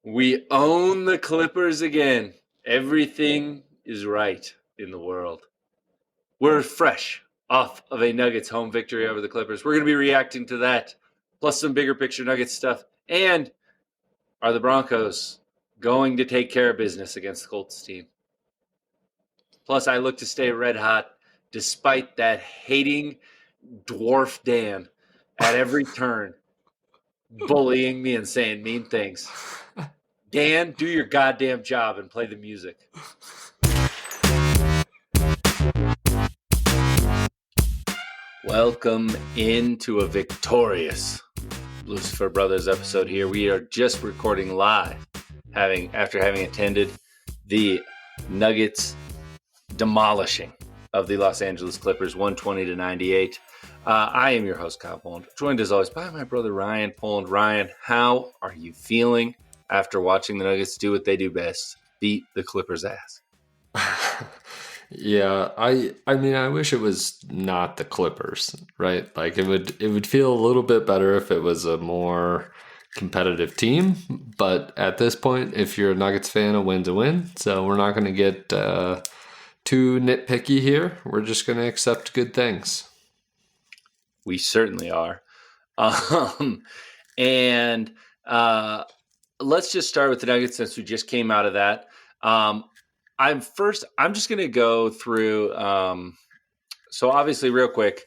We own the Clippers again. Everything is right in the world. We're fresh off of a Nuggets home victory over the Clippers. We're going to be reacting to that, plus some bigger picture Nuggets stuff. And are the Broncos going to take care of business against the Colts team? Plus, I look to stay red hot despite that hating dwarf Dan at every turn, bullying me and saying mean things. Dan, do your goddamn job and play the music. Welcome into a victorious Lucifer Brothers episode here. We are just recording live, after having attended the Nuggets demolishing of the Los Angeles Clippers, 120-98. I am your host, Kyle Poland, joined as always by my brother Ryan Poland. Ryan, how are you feeling after watching the Nuggets do what they do best, beat the Clippers' ass? Yeah, I mean, I wish it was not the Clippers, right? Like it would feel a little bit better if it was a more competitive team. But at this point, if you're a Nuggets fan, a win's a win. So we're not going to get too nitpicky here. We're just going to accept good things. We certainly are. And let's just start with the Nuggets since we just came out of that. I'm just going to go through. So obviously, real quick,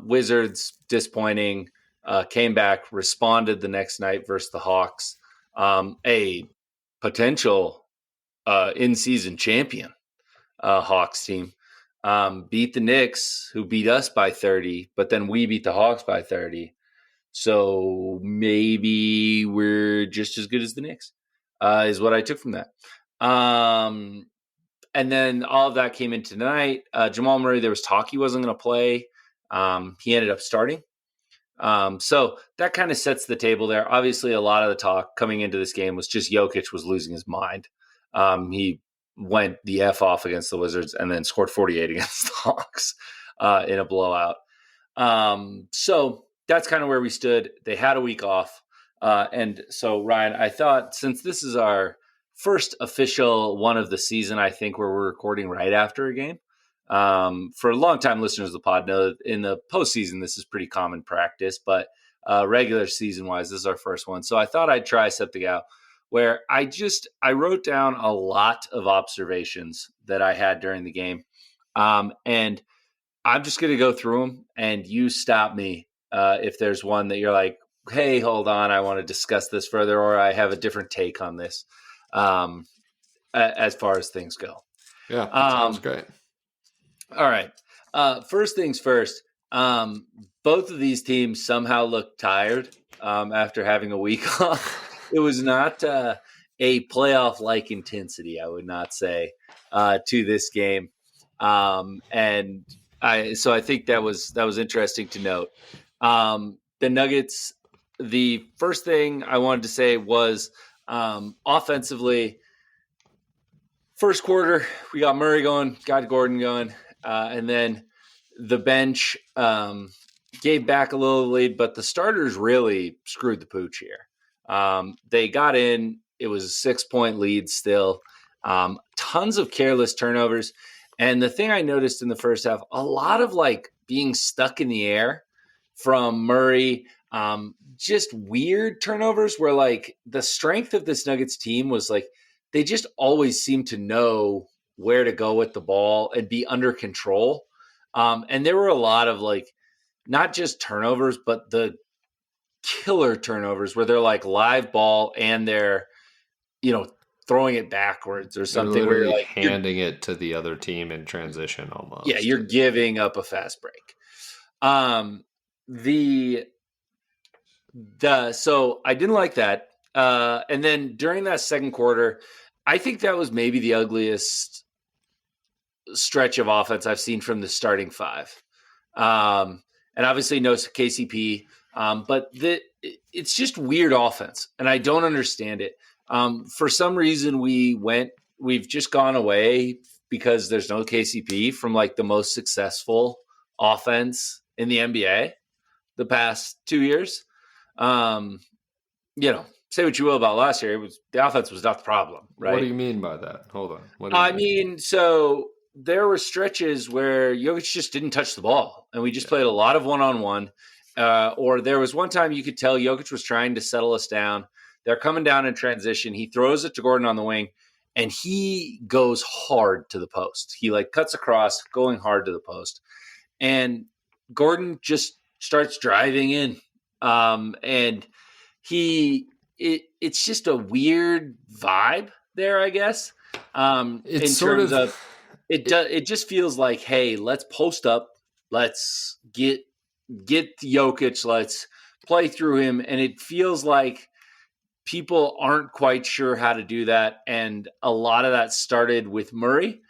Wizards disappointing. Came back, responded the next night versus the Hawks. A potential in-season champion Hawks team beat the Knicks, who beat us by 30, but then we beat the Hawks by 30. So maybe we're just as good as the Knicks, is what I took from that. And then all of that came in tonight. Jamal Murray, there was talk he wasn't going to play. He ended up starting. So that kind of sets the table there. Obviously, a lot of the talk coming into this game was just Jokic was losing his mind. He went the F off against the Wizards and then scored 48 against the Hawks in a blowout. So that's kind of where we stood. They had a week off. And so, Ryan, I thought since this is our first official one of the season, I think, where we're recording right after a game. For longtime listeners of the pod know that in the postseason, this is pretty common practice, but regular season wise, this is our first one. So I thought I'd try something out where I wrote down a lot of observations that I had during the game. And I'm just going to go through them and you stop me if there's one that you're like, hey, hold on, I want to discuss this further, or I have a different take on this as far as things go. Yeah, sounds great. All right. First things first, both of these teams somehow looked tired after having a week off. It was not a playoff-like intensity, I would not say, to this game. And I think that was interesting to note. The Nuggets, the first thing I wanted to say was offensively, first quarter, we got Murray going, got Gordon going, and then the bench gave back a little lead, but the starters really screwed the pooch here. They got in. It was a 6-point lead still. Tons of careless turnovers. And the thing I noticed in the first half, a lot of like being stuck in the air from Murray, just weird turnovers where like the strength of this Nuggets team was like they just always seem to know where to go with the ball and be under control. And there were a lot of like not just turnovers, but the killer turnovers where they're like live ball and they're, throwing it backwards or something where you're like handing it to the other team in transition almost. Yeah, you're giving up a fast break. So I didn't like that. And then during that second quarter, I think that was maybe the ugliest stretch of offense I've seen from the starting five. And obviously no KCP, but it's just weird offense, and I don't understand it. For some reason, we've just gone away because there's no KCP from like the most successful offense in the NBA the past 2 years. say what you will about last year, the offense was not the problem, What do right? you mean by that? Hold on. What do you I mean? mean, so there were stretches where Jokic just didn't touch the ball, and we just Yeah. played a lot of one-on-one. Or there was one time you could tell Jokic was trying to settle us down. They're coming down in transition. He throws it to Gordon on the wing, and he goes hard to the post. He like cuts across, going hard to the post, and Gordon just starts driving in, and it's just a weird vibe there, I guess. It's In sort terms of of it just feels like, hey, let's post up, let's get Jokic, let's play through him, and it feels like people aren't quite sure how to do that, and a lot of that started with Murray,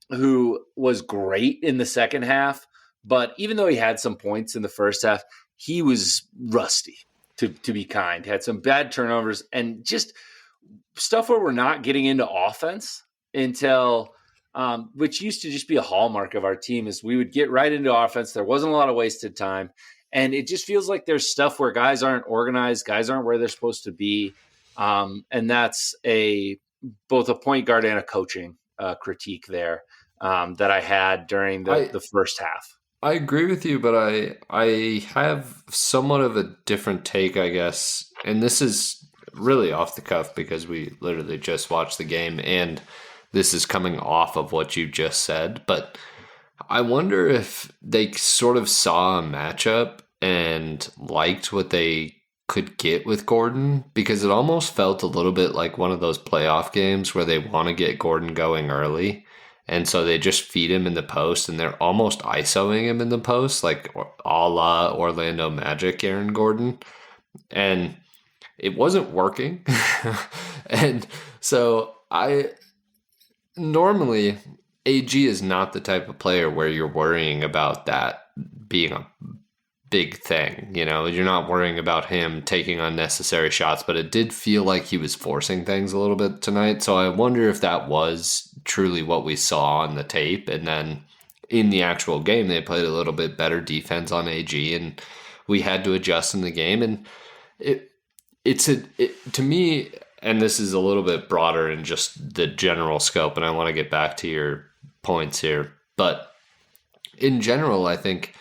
who was great in the second half, but even though he had some points in the first half, he was rusty. To be kind, had some bad turnovers and just stuff where we're not getting into offense until which used to just be a hallmark of our team is we would get right into offense. There wasn't a lot of wasted time. And it just feels like there's stuff where guys aren't organized, guys aren't where they're supposed to be. And that's both a point guard and a coaching critique there that I had during I the first half. I agree with you, but I have somewhat of a different take, I guess. And this is really off the cuff because we literally just watched the game and this is coming off of what you just said. But I wonder if they sort of saw a matchup and liked what they could get with Gordon because it almost felt a little bit like one of those playoff games where they want to get Gordon going early. And so they just feed him in the post and they're almost ISOing him in the post, like a la Orlando Magic Aaron Gordon. And it wasn't working. And so I normally AG is not the type of player where you're worrying about that being a big thing. You know, you're not worrying about him taking unnecessary shots, but it did feel like he was forcing things a little bit tonight. So I wonder if that was truly what we saw on the tape. And then in the actual game, they played a little bit better defense on AG and we had to adjust in the game. And to me, and this is a little bit broader in just the general scope, and I want to get back to your points here. But in general, I think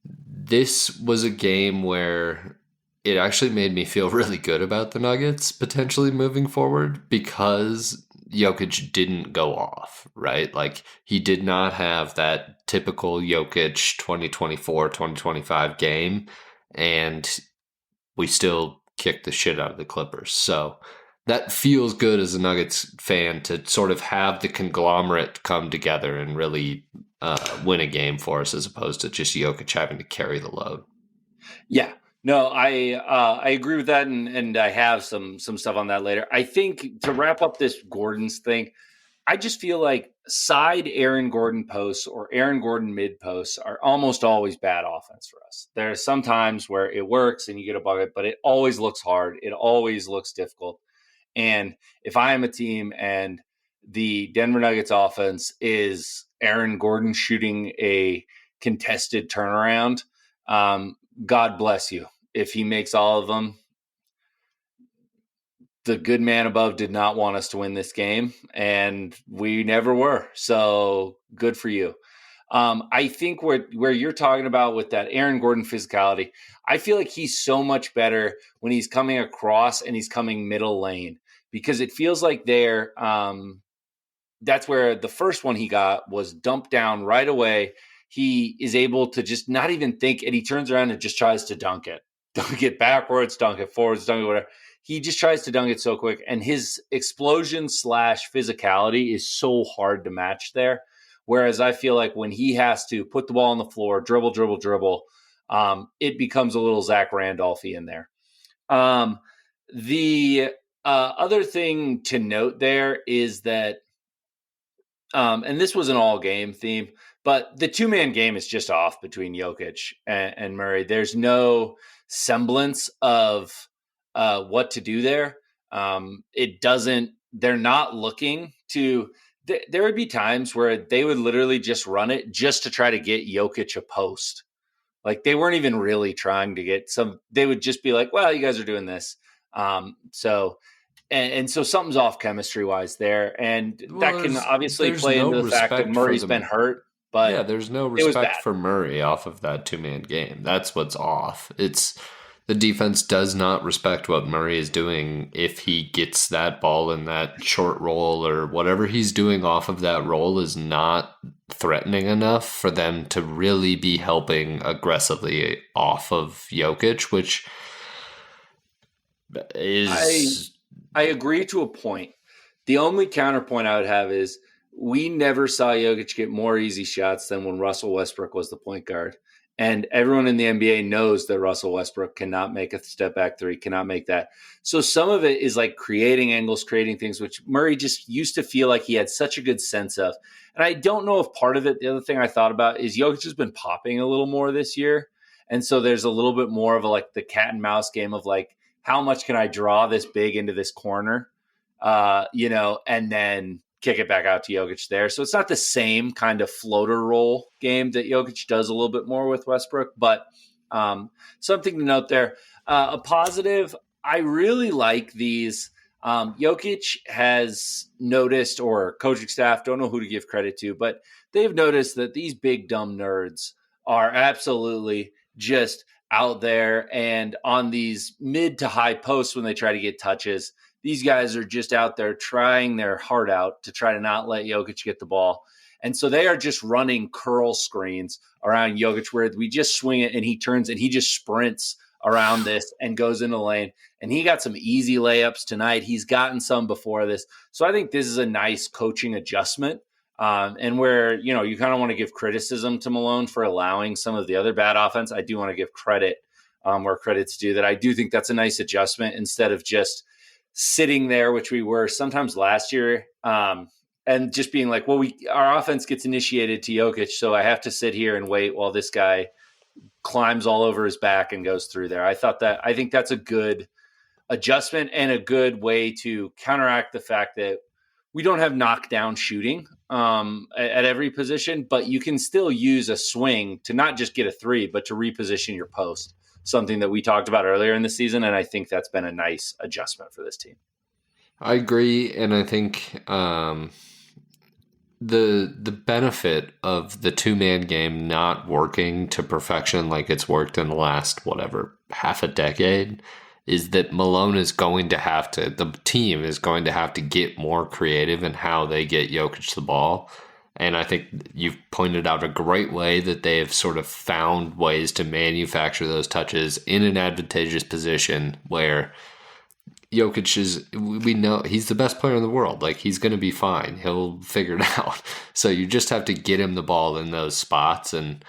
this was a game where it actually made me feel really good about the Nuggets potentially moving forward because Jokic didn't go off, right? Like he did not have that typical Jokic 2024, 2025 game, and we still kicked the shit out of the Clippers. So that feels good as a Nuggets fan to sort of have the conglomerate come together and really win a game for us as opposed to just Jokic having to carry the load. Yeah, no, I agree with that, and I have some stuff on that later. I think to wrap up this Gordon's thing, I just feel like side Aaron Gordon posts or Aaron Gordon mid posts are almost always bad offense for us. There are some times where it works and you get a bucket, but it always looks hard. It always looks difficult. And if I am a team and the Denver Nuggets offense is Aaron Gordon shooting a contested turnaround, God bless you. If he makes all of them, the good man above did not want us to win this game, and we never were. So good for you. I think where you're talking about with that Aaron Gordon physicality, I feel like he's so much better when he's coming across and he's coming middle lane because it feels like that's where the first one he got was dumped down right away. He is able to just not even think, and he turns around and just tries to dunk it backwards, dunk it forwards, dunk it whatever. He just tries to dunk it so quick, and his explosion / physicality is so hard to match there. Whereas I feel like when he has to put the ball on the floor, dribble, dribble, dribble, it becomes a little Zach Randolphy in there. The other thing to note there is that, and this was an all game theme, but the 2-man game is just off between Jokic and Murray. There's no semblance of what to do there. It doesn't, they're not looking to, there would be times where they would literally just run it just to try to get Jokic a post. Like they weren't even really trying to get some, they would just be like, well, you guys are doing this. So something's off chemistry wise there, and that Well, can obviously there's play no into the fact that respect for Murray's been the hurt, yeah, but there's no it was respect bad. for Murray off of that two-man game. That's what's off. It's the defense does not respect what Murray is doing if he gets that ball in that short roll or whatever he's doing off of that roll is not threatening enough for them to really be helping aggressively off of Jokic, which I is I agree to a point. The only counterpoint I would have is we never saw Jokic get more easy shots than when Russell Westbrook was the point guard. And everyone in the NBA knows that Russell Westbrook cannot make a step back three, cannot make that. So some of it is like creating angles, creating things, which Murray just used to feel like he had such a good sense of. And I don't know if part of it, the other thing I thought about is Jokic has been popping a little more this year. And so there's a little bit more of a like the cat and mouse game of like, how much can I draw this big into this corner? And then kick it back out to Jokic there. So it's not the same kind of floater roll game that Jokic does a little bit more with Westbrook, but something to note there. A positive, I really like these. Jokic has noticed, or coaching staff, don't know who to give credit to, but they've noticed that these big dumb nerds are absolutely just out there and on these mid to high posts when they try to get touches. These guys are just out there trying their heart out to try to not let Jokic get the ball. And so they are just running curl screens around Jokic where we just swing it and he turns and he just sprints around this and goes into the lane. And he got some easy layups tonight. He's gotten some before this. So I think this is a nice coaching adjustment. And where, you kind of want to give criticism to Malone for allowing some of the other bad offense, I do want to give credit where credit's due. That I do think that's a nice adjustment instead of just sitting there, which we were sometimes last year, and just being like, well, our offense gets initiated to Jokic, so I have to sit here and wait while this guy climbs all over his back and goes through there. I think that's a good adjustment and a good way to counteract the fact that we don't have knockdown shooting at every position, but you can still use a swing to not just get a three, but to reposition your post, something that we talked about earlier in the season. And I think that's been a nice adjustment for this team. I agree, and I think the benefit of the two-man game not working to perfection like it's worked in the last half a decade is that Malone is going to have to, the team is going to have to get more creative in how they get Jokic the ball. And I think you've pointed out a great way that they have sort of found ways to manufacture those touches in an advantageous position where Jokic we know he's the best player in the world. Like, he's going to be fine. He'll figure it out. So you just have to get him the ball in those spots. And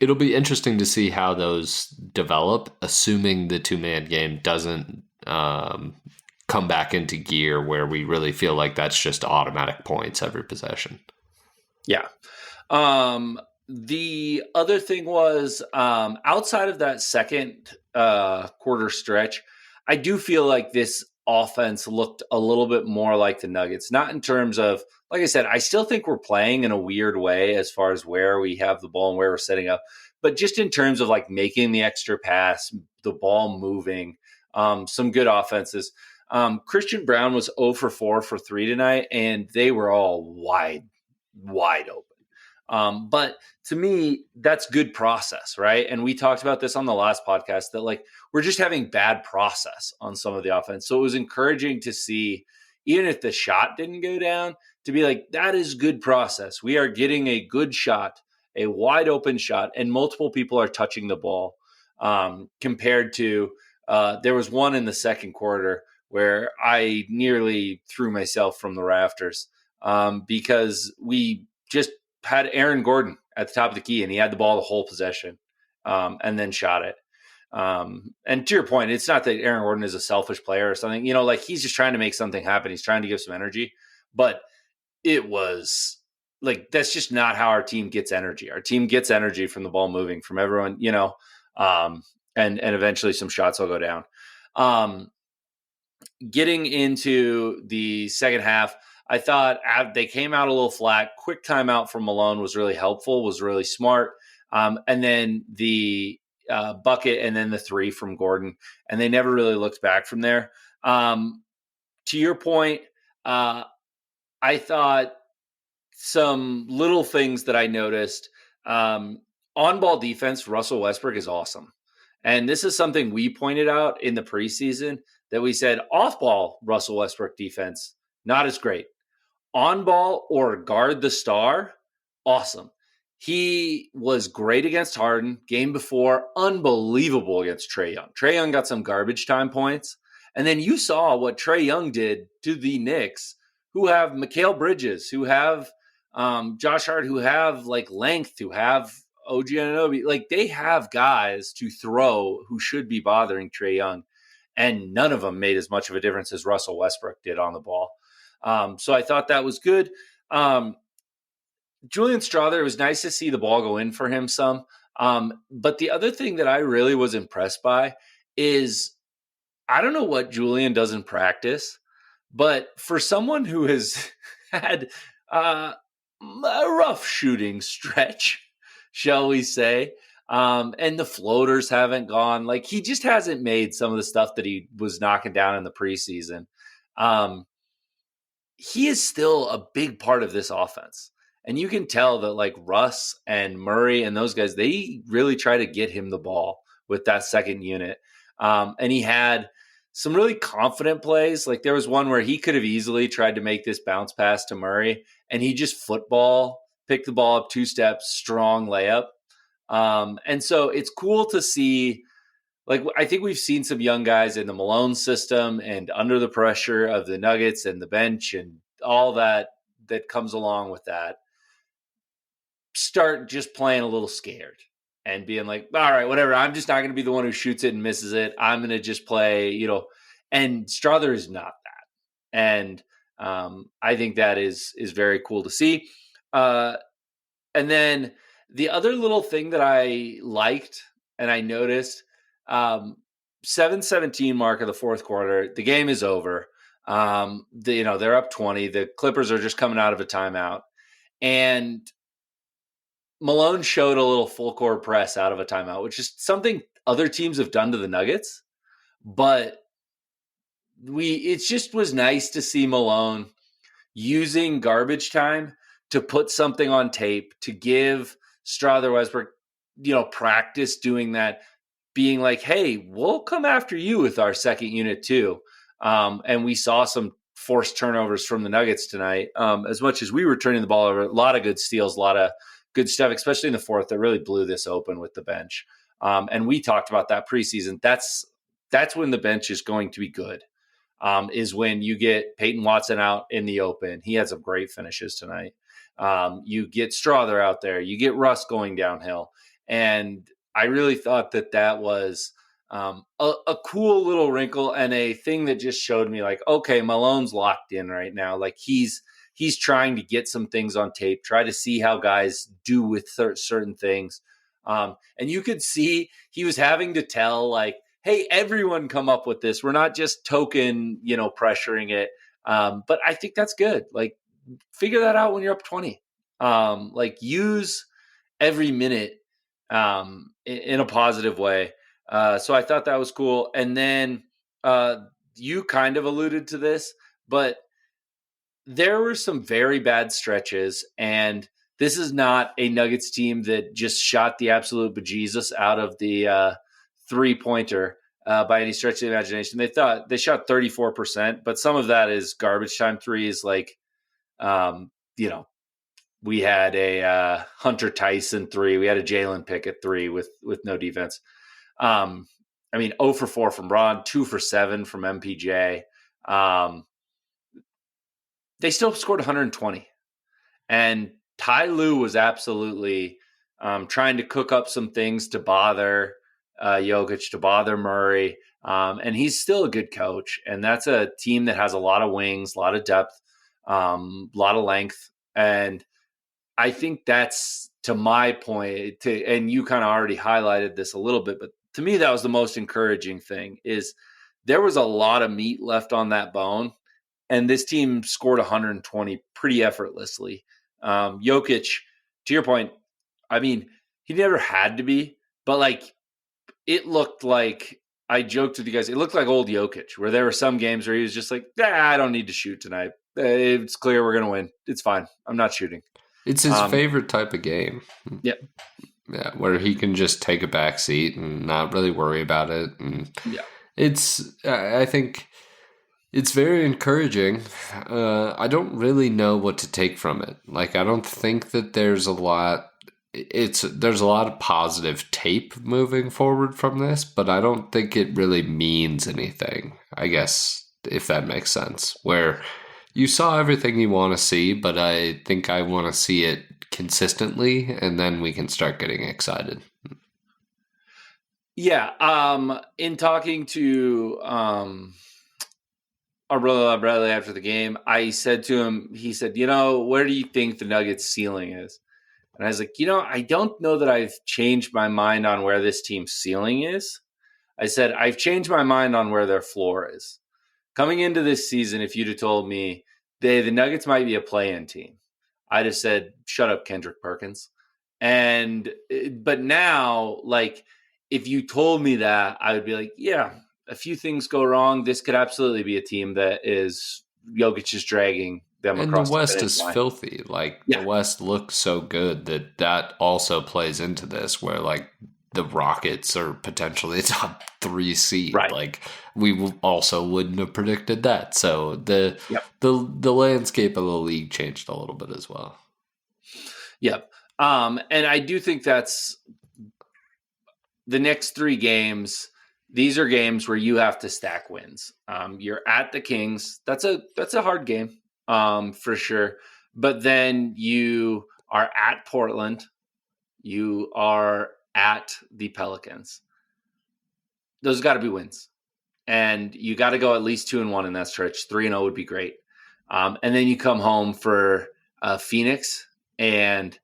it'll be interesting to see how those develop, assuming the two-man game doesn't come back into gear where we really feel like that's just automatic points every possession. Yeah. The other thing was outside of that second quarter stretch, I do feel like this offense looked a little bit more like the Nuggets, not in terms of, like I said, I still think we're playing in a weird way as far as where we have the ball and where we're setting up, but just in terms of like making the extra pass, the ball moving, some good offenses. Christian Brown was 0 for 4 for 3 tonight, and they were all wide open. But to me, that's good process, right? And we talked about this on the last podcast that like we're just having bad process on some of the offense. So it was encouraging to see, even if the shot didn't go down, to be like, that is good process. We are getting a good shot, a wide open shot, and multiple people are touching the ball. Compared to there was one in the second quarter where I nearly threw myself from the rafters because we just had Aaron Gordon at the top of the key and he had the ball the whole possession and then shot it. And to your point, it's not that Aaron Gordon is a selfish player or something, like he's just trying to make something happen. He's trying to give some energy, but it was like, that's just not how our team gets energy. Our team gets energy from the ball moving, from everyone, and eventually some shots will go down. Getting into the second half, I thought they came out a little flat. Quick timeout from Malone was really helpful, was really smart. And then the bucket and then the three from Gordon, and they never really looked back from there. To your point, I thought some little things that I noticed. On ball defense, Russell Westbrook is awesome. And this is something we pointed out in the preseason that we said off ball Russell Westbrook defense, not as great. On ball or guard the star, awesome. He was great against Harden. Game before, unbelievable against Trae Young. Trae Young got some garbage time points. And then you saw what Trae Young did to the Knicks, who have Mikal Bridges, who have Josh Hart, who have like length, who have OG Anunoby. Like they have guys to throw who should be bothering Trae Young. And none of them made as much of a difference as Russell Westbrook did on the ball. So I thought that was good. Julian Strawther, it was nice to see the ball go in for him some. But the other thing that I really was impressed by is I don't know what Julian does in practice, but for someone who has had a rough shooting stretch, shall we say, and the floaters haven't gone, like he just hasn't made some of the stuff that he was knocking down in the preseason. He is still a big part of this offense. And you can tell that like Russ and Murray and those guys, they really try to get him the ball with that second unit. And he had some really confident plays. Like there was one where he could have easily tried to make this bounce pass to Murray and he just picked the ball up 2 steps, strong layup. And so it's cool to see. Like I think we've seen some young guys in the Malone system and under the pressure of the Nuggets and the bench and all that comes along with that start just playing a little scared and being like, all right, whatever. I'm just not going to be the one who shoots it and misses it. I'm going to just play, and Strawther is not that. And I think that is very cool to see. And then the other little thing that I liked and I noticed, 7:17 mark of the fourth quarter, the game is over. They're up 20. The Clippers are just coming out of a timeout. And Malone showed a little full court press out of a timeout, which is something other teams have done to the Nuggets. But it just was nice to see Malone using garbage time to put something on tape, to give Strawther Westbrook, practice doing that, being like, hey, we'll come after you with our second unit too. And we saw some forced turnovers from the Nuggets tonight. As much as we were turning the ball over, a lot of good steals, a lot of good stuff, especially in the fourth, that really blew this open with the bench. And we talked about that preseason. That's when the bench is going to be good, is when you get Peyton Watson out in the open. He had some great finishes tonight. You get Strawther out there. You get Russ going downhill. And I really thought that was a cool little wrinkle and a thing that just showed me like, okay, Malone's locked in right now. Like he's trying to get some things on tape, try to see how guys do with certain things. And you could see he was having to tell like, hey, everyone come up with this. We're not just token, pressuring it. But I think that's good. Like figure that out when you're up 20. Like use every minute in a positive way. So I thought that was cool. And then you kind of alluded to this, but there were some very bad stretches. And this is not a Nuggets team that just shot the absolute bejesus out of the three-pointer by any stretch of the imagination. They shot 34%, but some of that is garbage time threes. Like, we had a Hunter Tyson 3. We had a Jalen Pickett 3 with no defense. 0 for 4 from Ron, 2 for 7 from MPJ. They still scored 120. And Ty Lue was absolutely trying to cook up some things to bother Jokic, to bother Murray. And he's still a good coach. And that's a team that has a lot of wings, a lot of depth, a lot of length. And I think that's, to my point, and you kind of already highlighted this a little bit, but to me, that was the most encouraging thing, is there was a lot of meat left on that bone, and this team scored 120 pretty effortlessly. Jokic, to your point, he never had to be, but like it looked like, I joked with you guys, it looked like old Jokic, where there were some games where he was just like, I don't need to shoot tonight. It's clear we're going to win. It's fine. I'm not shooting. It's his favorite type of game. Yeah. Yeah, where he can just take a back seat and not really worry about it. And I think it's very encouraging. I don't really know what to take from it. Like, I don't think that there's a lot of positive tape moving forward from this, but I don't think it really means anything, I guess, if that makes sense. Where you saw everything you want to see, but I think I want to see it consistently, and then we can start getting excited. Yeah. In talking to our brother Bradley after the game, I said to him, he said, where do you think the Nuggets ceiling is? And I was like, I don't know that I've changed my mind on where this team's ceiling is. I said, I've changed my mind on where their floor is. Coming into this season, if you'd have told me the Nuggets might be a play-in team, I'd have said, shut up, Kendrick Perkins. But now, like, if you told me that, I would be like, yeah, a few things go wrong. This could absolutely be a team that is Jokic is dragging them and across the West finish is line. filthy. Like, the West looks so good that also plays into this, where, like, the Rockets are potentially a top 3 seed. Right. Like, we also wouldn't have predicted that. So the landscape of the league changed a little bit as well. Yep. And I do think that's the next 3 games. These are games where you have to stack wins. You're at the Kings. That's a hard game, for sure. But then you are at Portland. You are at the Pelicans. Those got to be wins. And you got to go at least 2-1 in that stretch. 3-0 would be great. And then you come home for Phoenix, and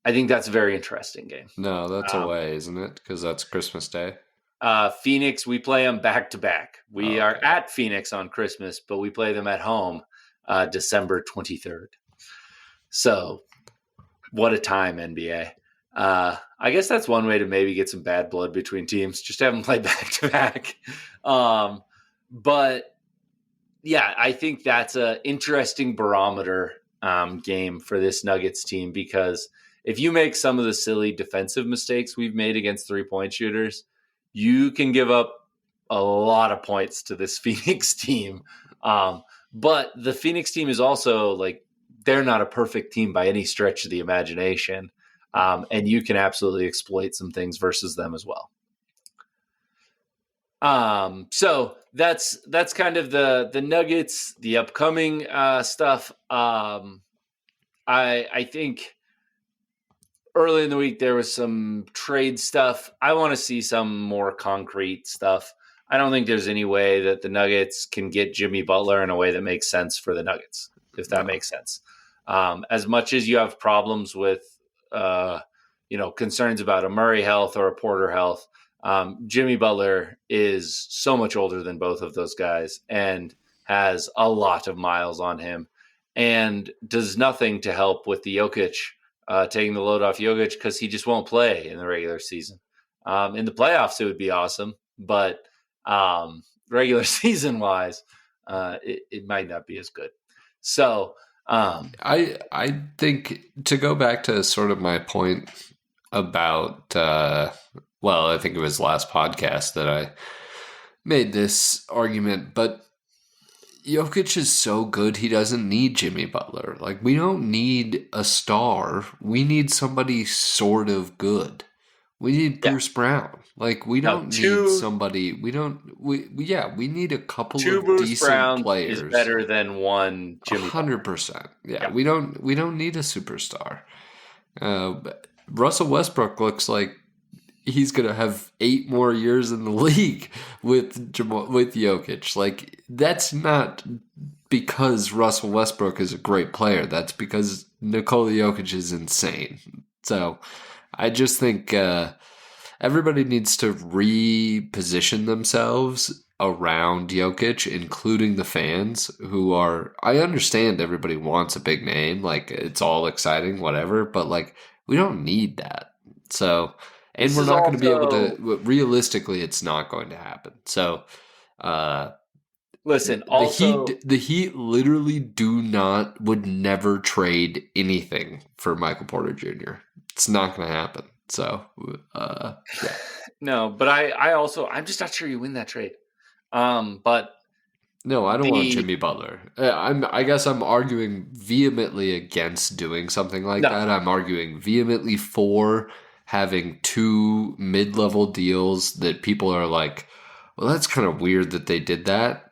I think that's a very interesting game. No, that's away, isn't it? Because that's Christmas Day. Phoenix, we play them back to back. We are at Phoenix on Christmas, but we play them at home December 23rd. So what a time, NBA. I guess that's one way to maybe get some bad blood between teams, just have them play back to back. But yeah, I think that's an interesting barometer game for this Nuggets team, because if you make some of the silly defensive mistakes we've made against 3-point shooters, you can give up a lot of points to this Phoenix team. But the Phoenix team is also, like, they're not a perfect team by any stretch of the imagination. And you can absolutely exploit some things versus them as well. So that's kind of the Nuggets, the upcoming stuff. I think early in the week there was some trade stuff. I want to see some more concrete stuff. I don't think there's any way that the Nuggets can get Jimmy Butler in a way that makes sense for the Nuggets, if that makes sense. As much as you have problems with concerns about a Murray health or a Porter health, Jimmy Butler is so much older than both of those guys and has a lot of miles on him and does nothing to help with the Jokic, taking the load off Jokic, because he just won't play in the regular season. In the playoffs, it would be awesome, but regular season wise, it might not be as good. So I think, to go back to sort of my point about, I think it was last podcast that I made this argument, but Jokic is so good, he doesn't need Jimmy Butler. Like, we don't need a star. We need somebody sort of good. We need Bruce Brown. Like, we don't need somebody. We need a couple of Bruce decent Brown players. is better than one Jimmy 100%. Yeah, we don't need a superstar. Russell Westbrook looks like he's going to have 8 more years in the league with Jokic. Like, that's not because Russell Westbrook is a great player. That's because Nikola Jokic is insane. So I just think everybody needs to reposition themselves around Jokic, including the fans who are, I understand everybody wants a big name. Like, it's all exciting, whatever, but, like, we don't need that. So And This we're is not going to be able also to, realistically, it's not going to happen. So, listen. the Heat, Also, the Heat literally would never trade anything for Michael Porter Jr. It's not going to happen. So, yeah. no, but I'm just not sure you win that trade. But No, I don't want the Jimmy Butler. I guess I'm arguing vehemently against doing something like no, that. I'm arguing vehemently for having two mid-level deals that people are like, well, that's kind of weird that they did that.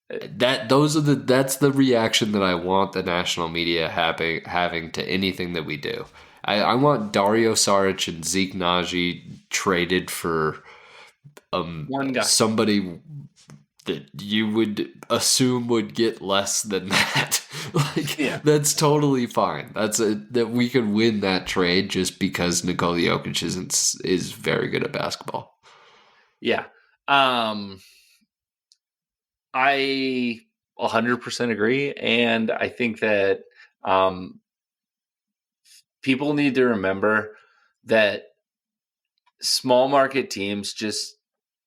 That's the reaction that I want the national media having to anything that we do. I want Dario Saric and Zeke Naji traded for one guy. somebody that you would assume would get less than that. Yeah, That's totally fine. That we could win that trade just because Nikola Jokic is very good at basketball. yeah. I 100% agree, and I think that um, people need to remember that small market teams just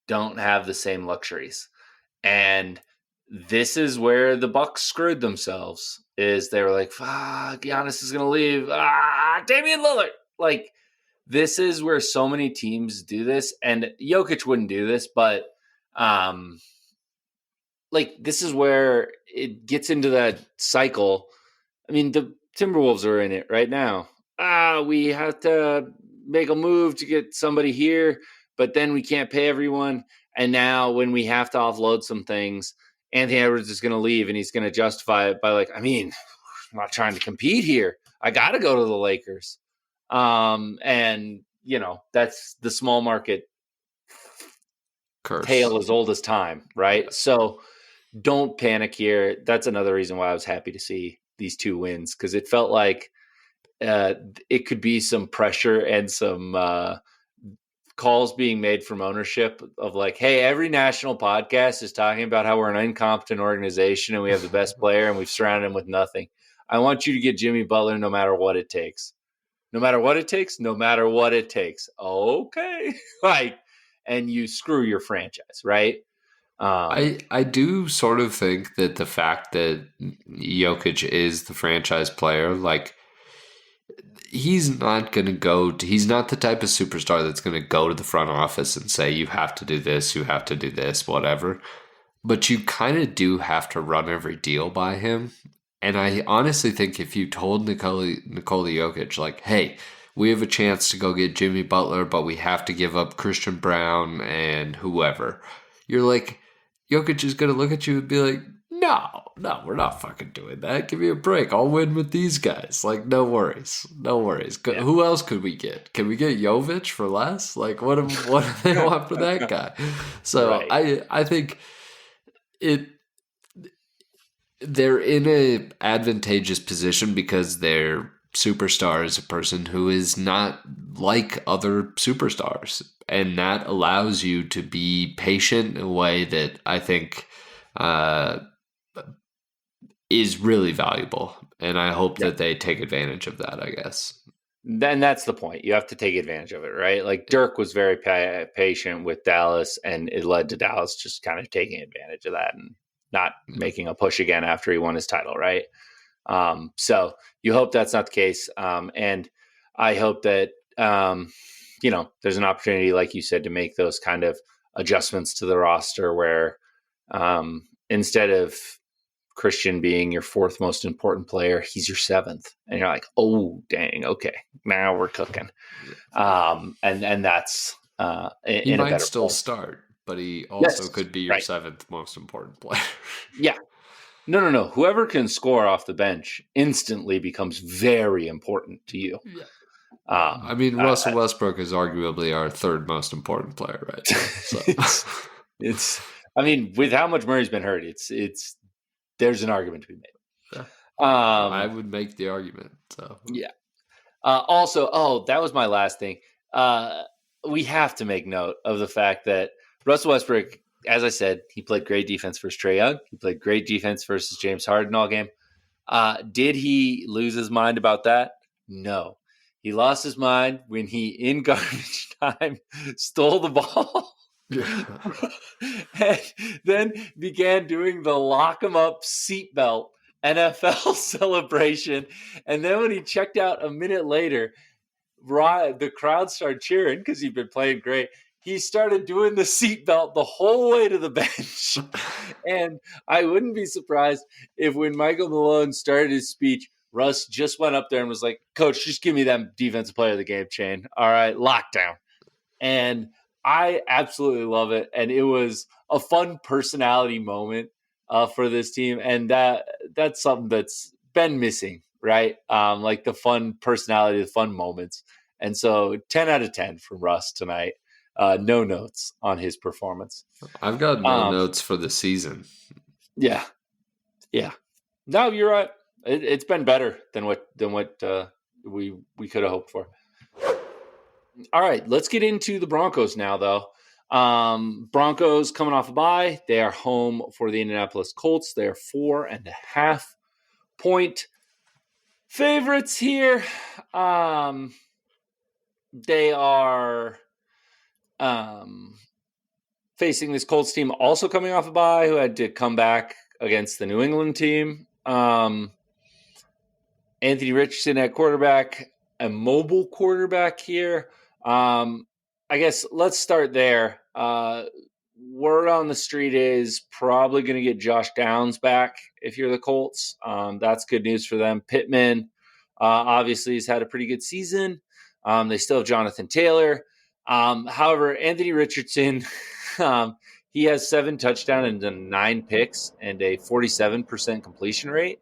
don't have the same luxuries. And this is where the Bucks screwed themselves. Is they were like, "Fuck, Giannis is gonna leave." Damian Lillard. Like, this is where so many teams do this, and Jokic wouldn't do this, but um, like this is where it gets into that cycle. I mean, the Timberwolves are in it right now. We have to make a move to get somebody here, but then we can't pay everyone. And now, when we have to offload some things, Anthony Edwards is going to leave, and he's going to justify it by like, I mean, I'm not trying to compete here. I got to go to the Lakers. And that's the small market Curse. tale as old as time, right? So don't panic here. That's another reason why I was happy to see these two wins, because it felt like it could be some pressure and some calls being made from ownership of like, hey, every national podcast is talking about how we're an incompetent organization and we have the best player and we've surrounded him with nothing. I want you to get Jimmy Butler no matter what it takes. No matter what it takes, no matter what it takes. Okay. Like, and you screw your franchise, right? I do sort of think that the fact that Jokic is the franchise player, like he's not the type of superstar that's going to go to the front office and say, you have to do this, whatever. But you kind of do have to run every deal by him. And I honestly think if you told Nikola Jokic, like, hey, we have a chance to go get Jimmy Butler, but we have to give up Christian Brown and whoever, you're like, Jokic is going to look at you and be like, no, we're not fucking doing that. Give me a break. I'll win with these guys. Like, no worries. Yeah. Who else could we get? Can we get Jovic for less? Like, what do they want for that guy? So Right. I think they're in a advantageous position because their superstar is a person who is not like other superstars, and that allows you to be patient in a way that I think is really valuable, and I hope Yeah. that they take advantage of that, I guess. Then that's the point. You have to take advantage of it, right? Like Dirk was very patient with Dallas, and it led to Dallas just kind of taking advantage of that and not making a push again after he won his title, right? So you hope that's not the case, and I hope that there's an opportunity, like you said, to make those kind of adjustments to the roster where instead of Christian being your fourth most important player, he's your seventh, and you're like, oh dang, okay, now we're cooking. And that's He in a might better still place. start, but he also Yes, could be your right. seventh most important player. Yeah. No. Whoever can score off the bench instantly becomes very important to you. Yeah. I Um, mean, I, Russell Westbrook is arguably our third most important player right now. So it's, it's. I mean, with how much Murray's been hurt, it's. There's an argument to be yeah, made. I would make the argument. So Yeah. Also, that was my last thing. We have to make note of the fact that Russell Westbrook, as I said, he played great defense versus Trae Young. He played great defense versus James Harden all game. Did he lose his mind about that? No. He lost his mind when he, in garbage time, stole the ball. And then began doing the lock 'em up seatbelt NFL celebration. And then when he checked out a minute later, the crowd started cheering because he'd been playing great. He started doing the seatbelt the whole way to the bench. And I wouldn't be surprised if when Michael Malone started his speech, Russ just went up there and was like, Coach, just give me that defensive player of the game chain. All right, lockdown. And I absolutely love it. And it was a fun personality moment for this team. And that's something that's been missing, right? Like the fun personality, the fun moments. And so 10 out of 10 from Russ tonight. No notes on his performance. I've got no notes for the season. Yeah. Yeah. No, you're right. It's been better than what we could have hoped for. All right, let's get into the Broncos now, though. Broncos coming off a bye. They are home for the Indianapolis Colts. They're 4.5-point favorites here. They are facing this Colts team also coming off a bye who had to come back against the New England team. Anthony Richardson at quarterback, a mobile quarterback here. I guess let's start there. Word on the street is probably going to get Josh Downs back if you're the Colts. That's good news for them. Pittman obviously has had a pretty good season. They still have Jonathan Taylor. However, Anthony Richardson, he has 7 touchdowns and 9 picks and a 47% completion rate.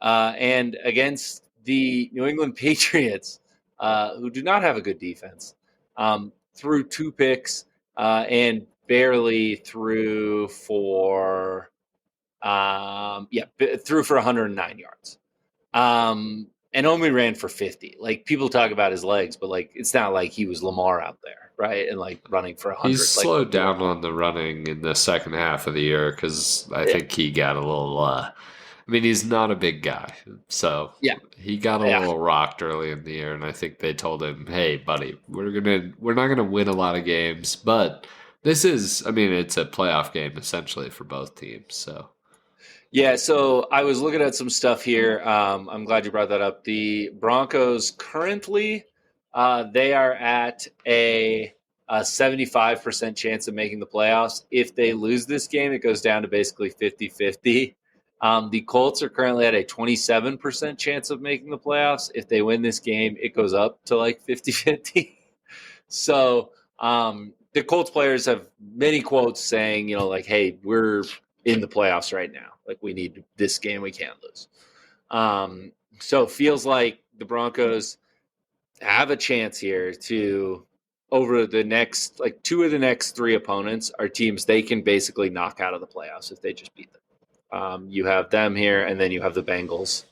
And against the New England Patriots, who do not have a good defense, threw 2 picks and barely threw for 109 yards. And only ran for 50. Like, people talk about his legs, but like it's not like he was Lamar out there, right? And like running for 100. He's slowed down on the running in the second half of the year because I think he got a little. I mean, he's not a big guy, so he got a little rocked early in the year, and I think they told him, "Hey, buddy, we're not gonna win a lot of games, but this is, I mean, it's a playoff game essentially for both teams." So. Yeah, so I was looking at some stuff here. I'm glad you brought that up. The Broncos currently, they are at a 75% chance of making the playoffs. If they lose this game, it goes down to basically 50-50. The Colts are currently at a 27% chance of making the playoffs. If they win this game, it goes up to like 50-50. So the Colts players have many quotes saying, like, hey, we're in the playoffs right now. Like, we need this game. We can't lose. So it feels like the Broncos have a chance here to, over the next, like 2 of the next 3 opponents are teams they can basically knock out of the playoffs if they just beat them. You have them here, and then you have the Bengals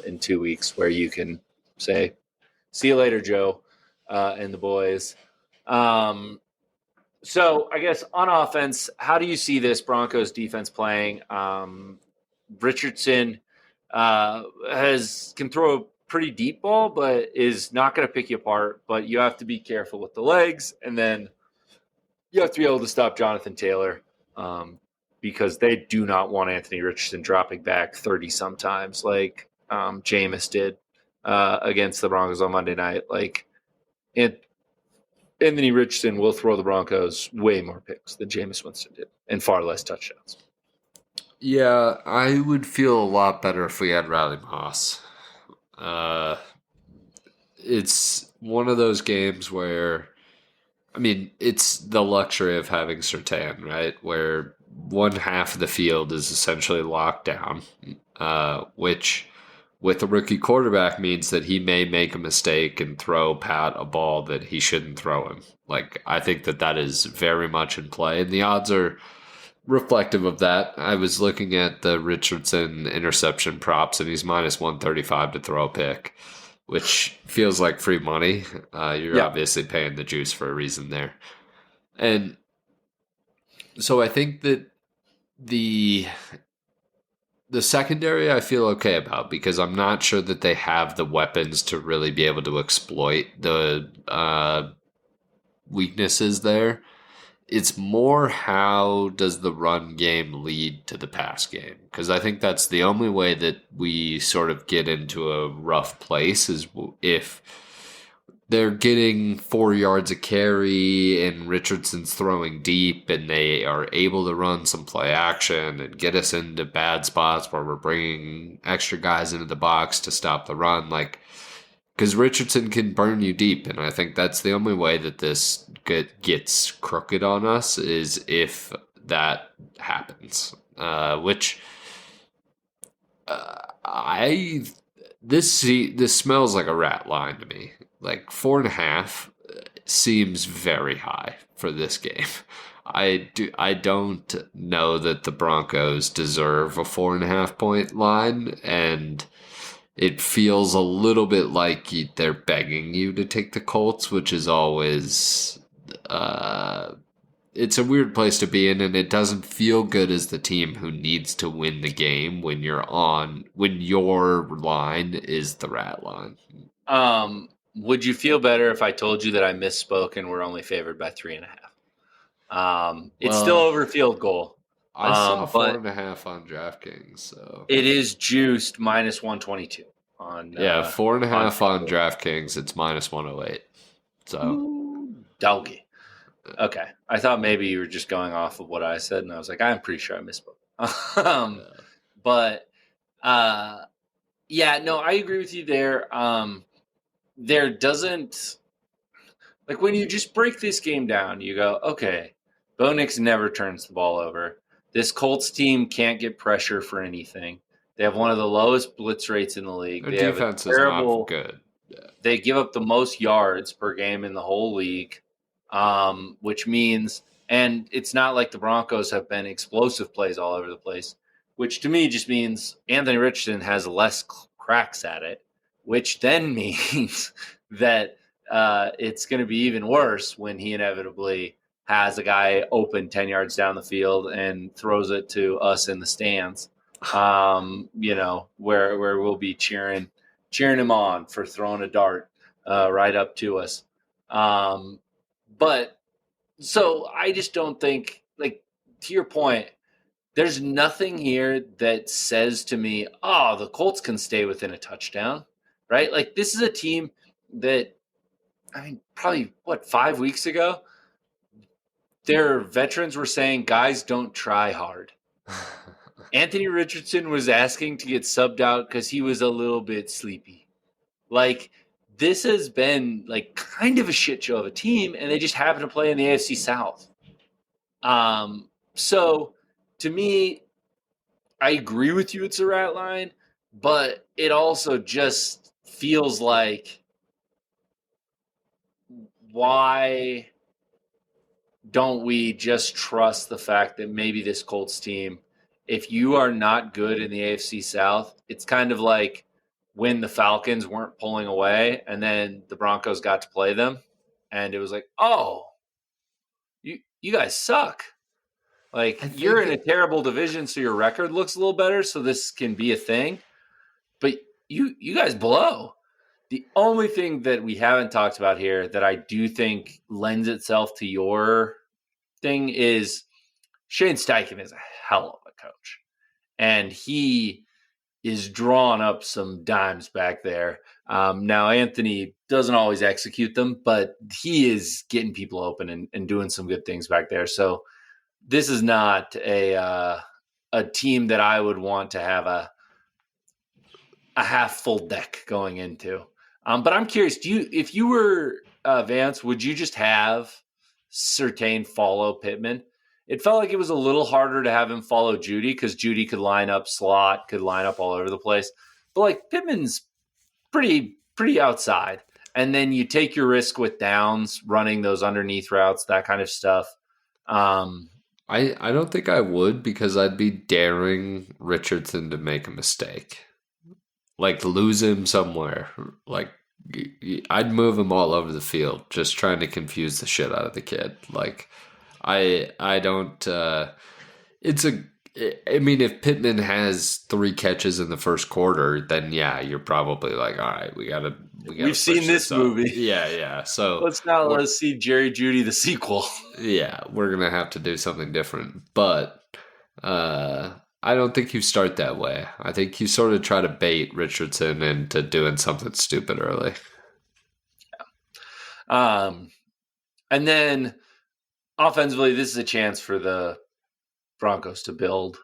in 2 weeks where you can say, see you later, Joe, and the boys. So I guess on offense, how do you see this Broncos defense playing? Richardson can throw a pretty deep ball, but is not going to pick you apart. But you have to be careful with the legs, and then you have to be able to stop Jonathan Taylor because they do not want Anthony Richardson dropping back 30 sometimes like Jameis did against the Broncos on Monday night. Like, Anthony Richardson will throw the Broncos way more picks than Jameis Winston did and far less touchdowns. Yeah, I would feel a lot better if we had Riley Moss. It's one of those games where, I mean, it's the luxury of having Surtain, right? Where one half of the field is essentially locked down, which with a rookie quarterback means that he may make a mistake and throw Pat a ball that he shouldn't throw him. Like, I think that is very much in play, and the odds are reflective of that. I was looking at the Richardson interception props, and he's minus 135 to throw a pick, which feels like free money. You're obviously paying the juice for a reason there. And so I think that the the secondary I feel okay about because I'm not sure that they have the weapons to really be able to exploit the weaknesses there. It's more how does the run game lead to the pass game? Because I think that's the only way that we sort of get into a rough place is if they're getting 4 yards a carry and Richardson's throwing deep and they are able to run some play action and get us into bad spots where we're bringing extra guys into the box to stop the run. Like, because Richardson can burn you deep, and I think that's the only way that this gets crooked on us is if that happens. Which I this smells like a rat line to me. Like 4.5 seems very high for this game. I don't know that the Broncos deserve a 4.5 point line, and it feels a little bit like they're begging you to take the Colts, which is always it's a weird place to be in, and it doesn't feel good as the team who needs to win the game when your line is the rat line. Would you feel better if I told you that I misspoke and we're only favored by 3.5? It's still over field goal. I saw 4.5 on DraftKings, so it is juiced minus 122 on 4.5 on DraftKings. It's minus 108. So doggy. Okay, I thought maybe you were just going off of what I said, and I was like, I'm pretty sure I misspoke. But yeah, no, I agree with you there. There doesn't like when you just break this game down, you go, okay, Bo Nix never turns the ball over. This Colts team can't get pressure for anything. They have one of the lowest blitz rates in the league. Their defense is not good. Yeah. They give up the most yards per game in the whole league, which means, and it's not like the Broncos have been explosive plays all over the place, which to me just means Anthony Richardson has less cracks at it, which then means that it's going to be even worse when he inevitably has a guy open 10 yards down the field and throws it to us in the stands, where we'll be cheering him on for throwing a dart right up to us. But so I just don't think, like, to your point, there's nothing here that says to me, oh, the Colts can stay within a touchdown, right? Like, this is a team that, I mean, probably, 5 weeks ago, their veterans were saying, guys, don't try hard. Anthony Richardson was asking to get subbed out because he was a little bit sleepy. Like, this has been, like, kind of a shit show of a team, and they just happen to play in the AFC South. So, to me, I agree with you, it's a rat line, but it also just feels like, why don't we just trust the fact that maybe this Colts team, if you are not good in the AFC South, it's kind of like when the Falcons weren't pulling away and then the Broncos got to play them, and it was like, oh, you guys suck. Like, you're in a terrible division, so your record looks a little better, so this can be a thing. But you guys blow. The only thing that we haven't talked about here that I do think lends itself to your thing is Shane Steichen is a hell of a coach. And he is drawing up some dimes back there. Now, Anthony doesn't always execute them, but he is getting people open and doing some good things back there. So this is not a team that I would want to have a half full deck going into. But I'm curious, if you were Vance, would you just have Surtain follow Pittman? It felt like it was a little harder to have him follow Judy because Judy could line up slot, could line up all over the place. But like Pittman's pretty outside. And then you take your risk with Downs, running those underneath routes, that kind of stuff. I don't think I would because I'd be daring Richardson to make a mistake. Like, lose him somewhere. Like, I'd move him all over the field, just trying to confuse the shit out of the kid. Like, I don't. It's I mean, if Pittman has 3 catches in the first quarter, then yeah, you're probably like, all right, we gotta We've seen switch this this up. movie. Yeah, yeah. So we're Let's see Jerry Judy the sequel. yeah, we're gonna have to do something different. But uh, I don't think you start that way. I think you sort of try to bait Richardson into doing something stupid early. Um, and then offensively, this is a chance for the Broncos to build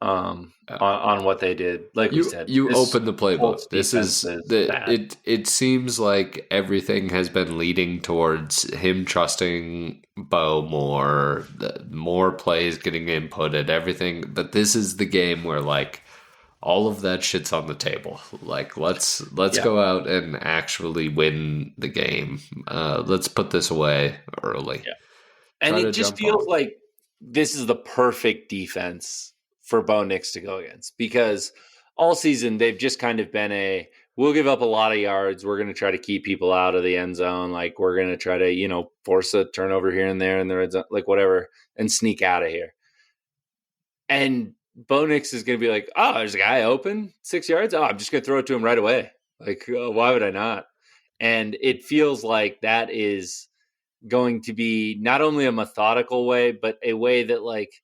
Uh, on what they did. Like we said, you this open the playbook. Colts This defense is is the bad. it seems like everything has been leading towards him trusting Bo more, more plays getting inputted, everything. But this is the game where like all of that shit's on the table. Like let's Yeah. go out and actually win the game. Let's put this away early. Yeah. And Try it to just jump feels on. like this is the perfect defense for Bo Nix to go against because all season they've just kind of been we'll give up a lot of yards. We're going to try to keep people out of the end zone. Like we're going to try to, force a turnover here and there in the red zone, like whatever, and sneak out of here. And Bo Nix is going to be like, oh, there's a guy open 6 yards. Oh, I'm just going to throw it to him right away. Like, why would I not? And it feels like that is going to be not only a methodical way, but a way that like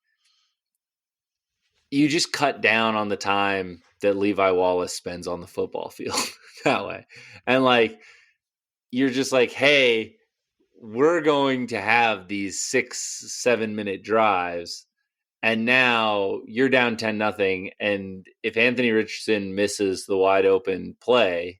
you just cut down on the time that Levi Wallace spends on the football field that way. And like you're just like, hey, we're going to have these 6-7 minute drives. And now you're down 10-0. And if Anthony Richardson misses the wide open play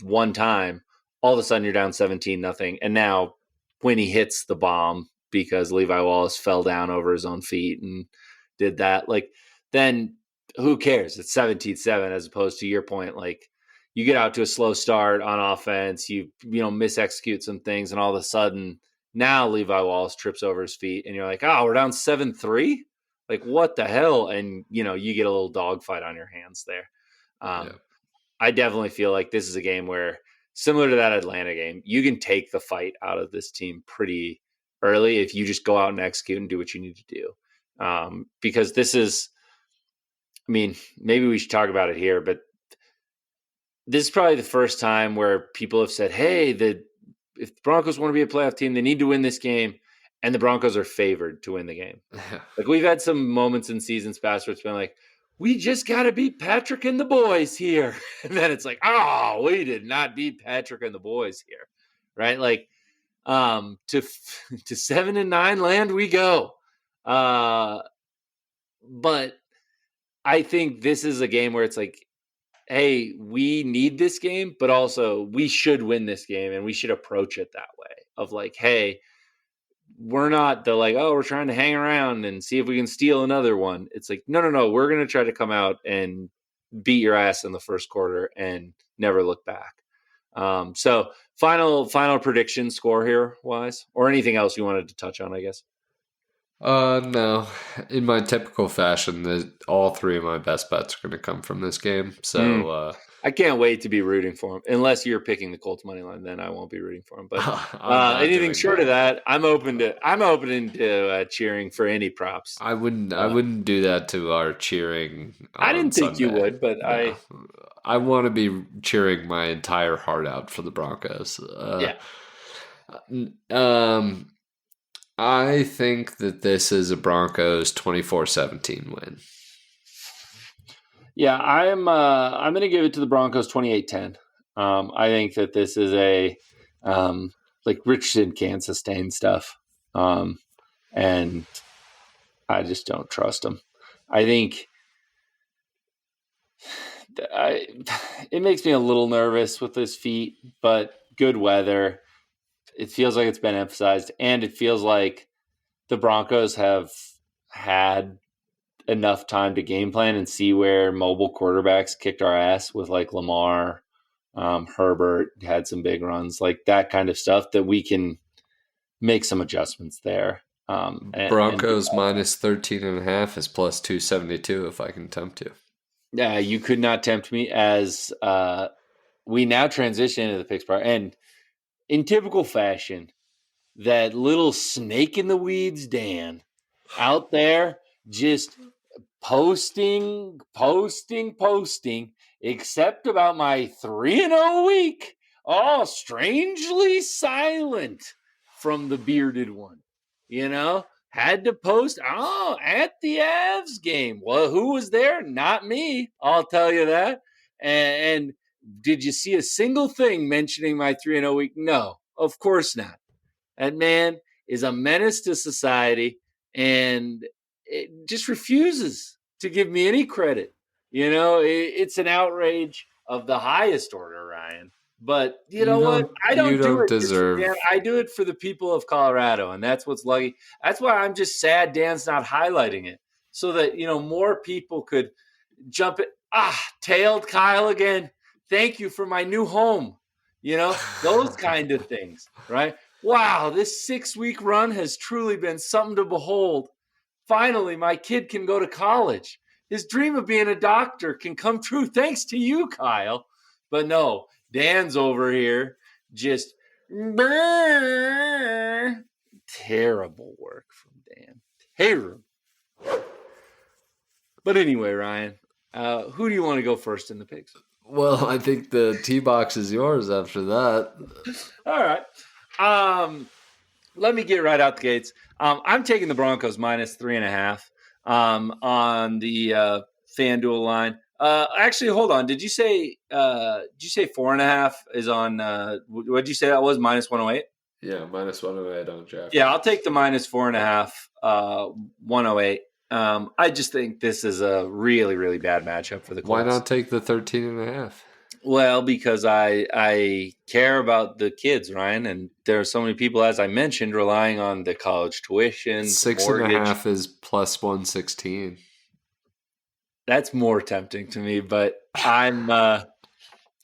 one time, all of a sudden you're down 17-0. And now when he hits the bomb because Levi Wallace fell down over his own feet and did that, like then who cares? It's 17-7 as opposed to your point. Like you get out to a slow start on offense, you misexecute some things, and all of a sudden now Levi Wallace trips over his feet, and you're like, oh, we're down 7-3. Like what the hell? And you get a little dogfight on your hands there. Yeah. I definitely feel like this is a game where, similar to that Atlanta game, you can take the fight out of this team pretty early if you just go out and execute and do what you need to do. Because this is, I mean, maybe we should talk about it here, but this is probably the first time where people have said, hey, if the Broncos want to be a playoff team, they need to win this game. And the Broncos are favored to win the game. Like we've had some moments in seasons past where it's been like, we just got to beat Patrick and the boys here. And then it's like, oh, we did not beat Patrick and the boys here. Right. Like, to 7-9 land we go. But I think this is a game where it's like, hey, we need this game, but also we should win this game and we should approach it that way of like, hey, we're not the like, oh, we're trying to hang around and see if we can steal another one. It's like, no. We're going to try to come out and beat your ass in the first quarter and never look back. So final prediction score here wise, or anything else you wanted to touch on, I guess. No. In my typical fashion, all 3 of my best bets are going to come from this game. So, I can't wait to be rooting for him. Unless you're picking the Colts money line, then I won't be rooting for him. But I'm not anything doing short that. of that, I'm open to cheering for any props. I wouldn't do that to our cheering I on didn't think you Sunday. would, but No, I want to be cheering my entire heart out for the Broncos. Yeah. I think that this is a Broncos 24-17 win. Yeah, I'm going to give it to the Broncos 28-10. I think that this is a like Richardson can't sustain stuff. And I just don't trust him. I think it makes me a little nervous with his feet, but good weather. It feels like it's been emphasized, and it feels like the Broncos have had enough time to game plan and see where mobile quarterbacks kicked our ass with like Lamar, Herbert had some big runs, like that kind of stuff that we can make some adjustments there. Broncos minus 13.5 is plus 272 if I can tempt you. Yeah, you could not tempt me as we now transition into the picks part. And in typical fashion, that little snake in the weeds, Dan, out there just posting, except about my 3-0 week. Oh, strangely silent from the bearded one. Had to post. Oh, at the Avs game. Well, who was there? Not me. I'll tell you that. And did you see a single thing mentioning my 3-0 week? No, of course not. That man is a menace to society and it just refuses to give me any credit. It's an outrage of the highest order, Ryan. But you know what? I You don't do don't it just for Dan. deserve. I do it for the people of Colorado, and that's what's lucky. That's why I'm just sad Dan's not highlighting it, so that more people could jump it. Tailed Kyle again. Thank you for my new home. Those kind of things, right? Wow, this 6-week run has truly been something to behold. Finally, my kid can go to college. His dream of being a doctor can come true thanks to you, Kyle. But no, Dan's over here just terrible work from Dan. Terrible. But anyway, Ryan, who do you want to go first in the picks? Well, I think the tee box is yours after that. All right. Let me get right out the gates. I'm taking the Broncos minus 3.5 on the FanDuel line. Actually, hold on. Did you say 4.5 is on? What did you say that was? Minus 108. Yeah, minus 108 on draft. Yeah, I'll take the minus 4.5. 108. I just think this is a really, really bad matchup for the Colts. Why not take the 13.5? Well, because I care about the kids, Ryan, and there are so many people, as I mentioned, relying on the college tuition. 6.5 is plus 116. That's more tempting to me, but I'm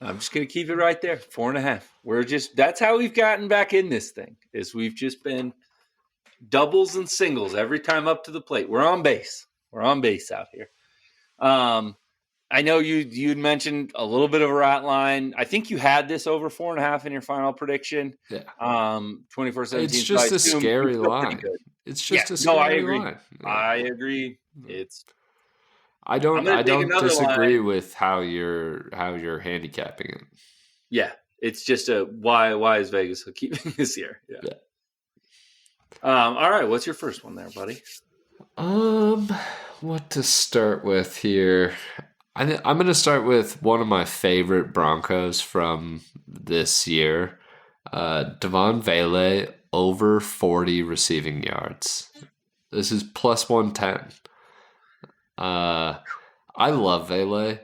just gonna keep it right there, 4.5. That's how we've gotten back in this thing. Is we've just been doubles and singles every time up to the plate. We're on base. We're on base out here. I know you'd mentioned a little bit of a rat line. I think you had this over 4.5 in your final prediction. Yeah. 24-17. It's just a scary line. It's just a scary line. Yeah. I agree. I don't disagree with how you're handicapping it. Yeah. It's just why is Vegas keeping this here? Yeah. All right. What's your first one there, buddy? What to start with here? I'm going to start with one of my favorite Broncos from this year. Devon Vele over 40 receiving yards. This is plus 110. I love Vele.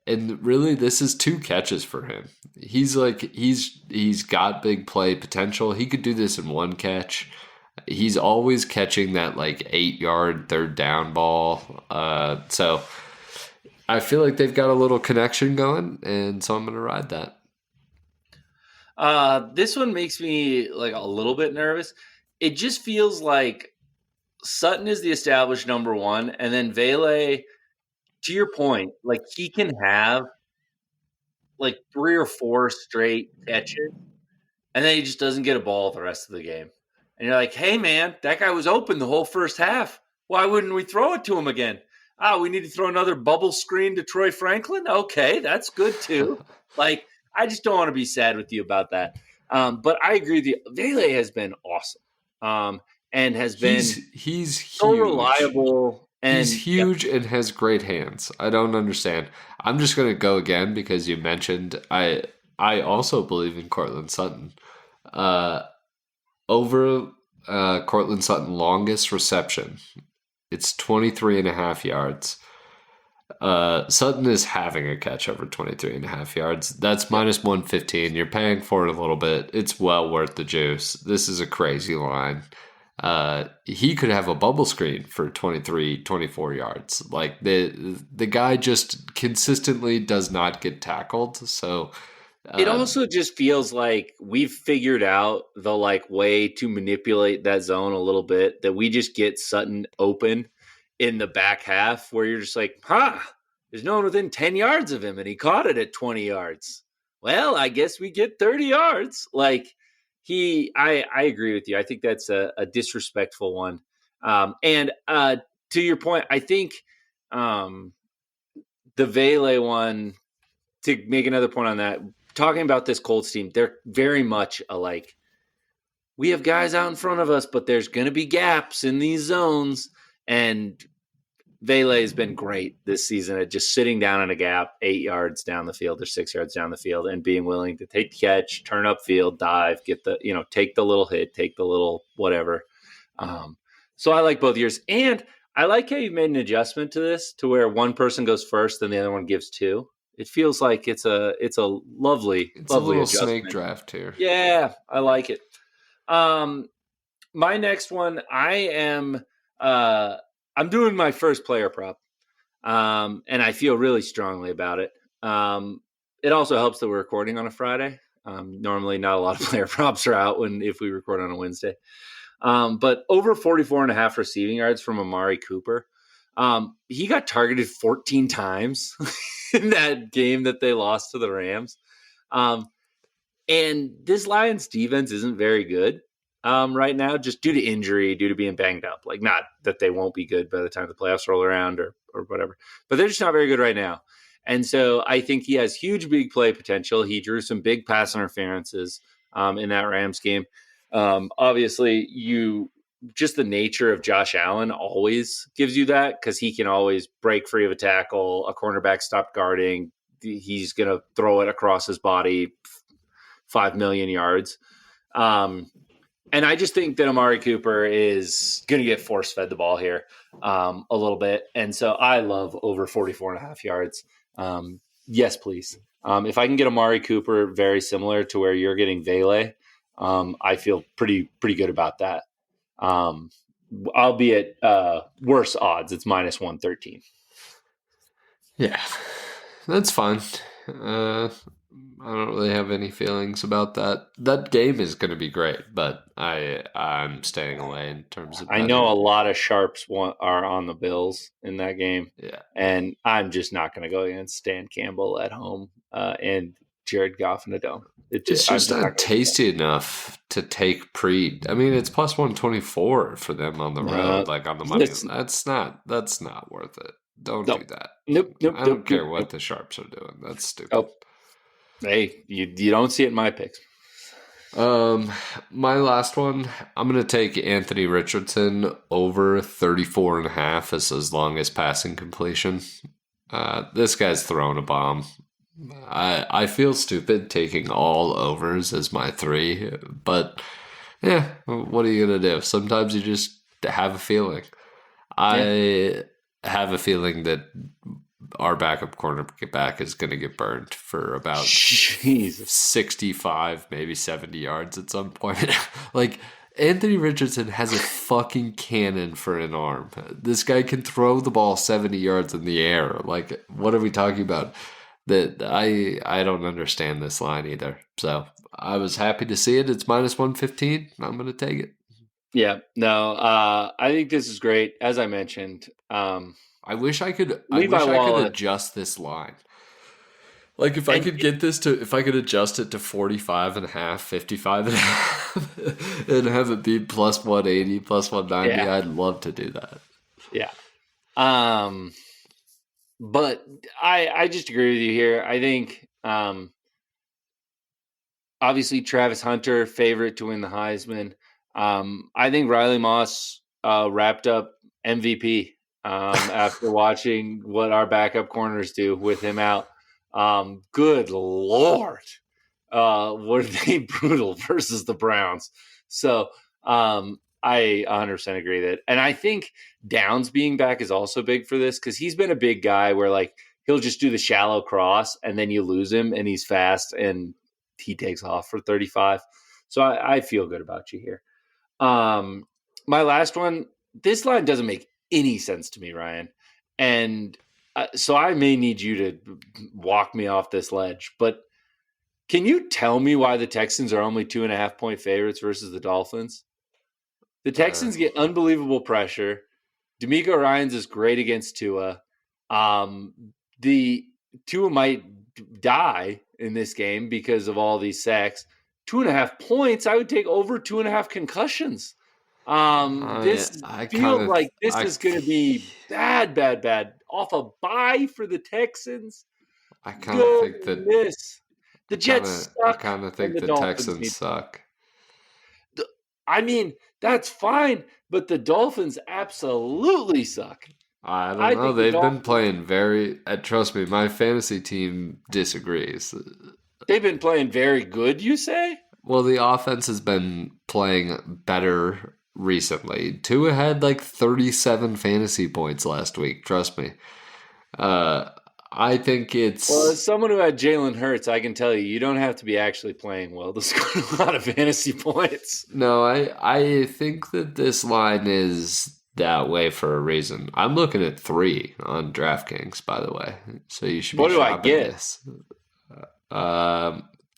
And really, this is 2 catches for him. He's got big play potential. He could do this in 1 catch. He's always catching that 8-yard third down ball. So I feel like they've got a little connection going, and so I'm going to ride that. This one makes me a little bit nervous. It just feels like Sutton is the established number one, and then Vele, to your point, he can have 3 or 4 straight catches, and then he just doesn't get a ball the rest of the game. And you're like, hey, man, that guy was open the whole first half. Why wouldn't we throw it to him again? We need to throw another bubble screen to Troy Franklin? Okay, that's good too. I just don't want to be sad with you about that. But I agree with you. Vele has been awesome and has been he's so huge. Reliable. And he's huge and has great hands. I don't understand. I'm just going to go again because you mentioned I also believe in Cortland Sutton. Over Cortland Sutton longest reception. It's 23.5 yards. Sutton is having a catch over 23.5 yards. That's minus 115. You're paying for it a little bit. It's well worth the juice. This is a crazy line. He could have a bubble screen for 23, 24 yards. The guy just consistently does not get tackled. So it also just feels like we've figured out the way to manipulate that zone a little bit, that we just get Sutton open in the back half where you're just there's no one within 10 yards of him and he caught it at 20 yards. Well, I guess we get 30 yards. I agree with you. I think that's a disrespectful one. And to your point, I think the Vele one, to make another point on that, talking about this Colts team, they're very much alike. We have guys out in front of us, but there's going to be gaps in these zones. And Vele has been great this season at just sitting down in a gap 8 yards down the field or 6 yards down the field and being willing to take the catch, turn upfield, dive, get the, take the little hit, take the little whatever. So I like both yours. And I like how you've made an adjustment to this to where one person goes first and the other one gives two. It feels like it's a lovely, It's a lovely little adjustment. snake draft here. Yeah, I like it. My next one, I'm doing my first player prop. And I feel really strongly about it. It also helps that we're recording on a Friday. Normally not a lot of player props are out if we record on a Wednesday. But over 44.5 receiving yards from Amari Cooper. He got targeted 14 times in that game that they lost to the Rams. And this Lions defense isn't very good right now, just due to injury, due to being banged up. Like, not that they won't be good by the time the playoffs roll around or whatever, but they're just not very good right now. And so I think he has huge big play potential. He drew some big pass interferences in that Rams game. Obviously, just the nature of Josh Allen always gives you that, because he can always break free of a tackle, a cornerback stopped guarding. He's going to throw it across his body 5 million yards. And I just think that Amari Cooper is going to get force fed the ball here a little bit. And so I love over 44.5 yards. Yes, please. If I can get Amari Cooper very similar to where you're getting Vele, I feel pretty good about that. Albeit worse odds. It's minus 113. Yeah, that's fine. I don't really have any feelings about that. That game is going to be great, but I'm staying away in terms of betting. I know a lot of sharps are on the Bills in that game. Yeah. And I'm just not going to go against Stan Campbell at home and Jared Goff in the dome. It's just not tasty enough to take Preed. I mean, it's plus 124 for them on the road, like on the money. That's not worth it. Don't do that. Nope. I don't care what the sharps are doing. That's stupid. Oh. Hey, you don't see it in my picks. My last one, I'm going to take Anthony Richardson over 34.5 as long as passing completion. This guy's throwing a bomb. I feel stupid taking all overs as my 3, but yeah, what are you going to do? Sometimes you just have a feeling. I have a feeling that our backup cornerback is going to get burned for about 65, maybe 70 yards at some point. Like, Anthony Richardson has a fucking cannon for an arm. This guy can throw the ball 70 yards in the air. Like, what are we talking about? That I don't understand this line either. So I was happy to see it. It's minus 115. I'm going to take it. Yeah, no, I think this is great. As I mentioned, I wish I could adjust this line. Like, if I could adjust it to 45.5, 55.5, and have it be plus 180, plus 190, I'd love to do that. Yeah. But I just agree with you here. I think, obviously, Travis Hunter, favorite to win the Heisman. I think Riley Moss wrapped up MVP after watching what our backup corners do with him out. Good Lord. Were they brutal versus the Browns? So I 100% agree that. And I think Downs being back is also big for this, because he's been a big guy where, like, he'll just do the shallow cross and then you lose him and he's fast and he takes off for 35. So I feel good about you here. My last one, this line doesn't make any sense to me, Ryan. And so I may need you to walk me off this ledge, but can you tell me why the Texans are only 2.5-point favorites versus the Dolphins? The Texans get unbelievable pressure. D'Amico Ryans is great against Tua. The Tua might die in this game because of all these sacks. 2.5 points, I would take over 2.5 concussions. This feels like this is going to be bad. Off a bye for the Texans. I kind of think that the Jets suck. I kind of think the Texans suck. I mean, that's fine, but the Dolphins absolutely suck. I don't know. They've been playing trust me, my fantasy team disagrees. They've been playing very good, you say? Well, the offense has been playing better recently. Tua had like 37 fantasy points last week. Trust me. I think it's... Well, as someone who had Jalen Hurts, I can tell you don't have to be actually playing well to score a lot of fantasy points. No, I think that this line is that way for a reason. I'm looking at 3 on DraftKings, by the way. So you should be shopping What do I get? This.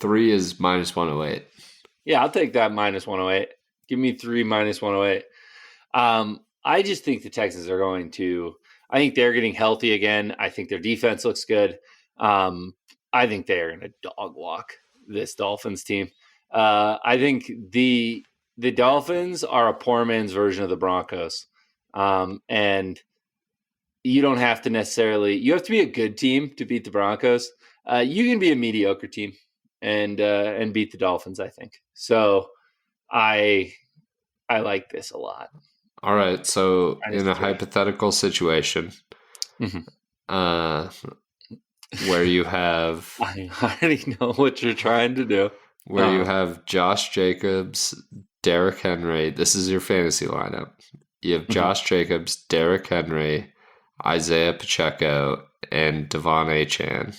3 is minus 108. Yeah, I'll take that minus 108. Give me 3 minus 108. I just think the Texans are going to... I think they're getting healthy again. I think their defense looks good. I think they are going to dog walk this Dolphins team. I think the Dolphins are a poor man's version of the Broncos. And you don't have to necessarily – you have to be a good team to beat the Broncos. You can be a mediocre team and beat the Dolphins, I think. So I like this a lot. All right, so in a hypothetical situation, where you have... I already know what you're trying to do. Where you have Josh Jacobs, Derrick Henry. This is your fantasy lineup. You have Josh Jacobs, Derrick Henry, Isaiah Pacheco, and Devon Achane.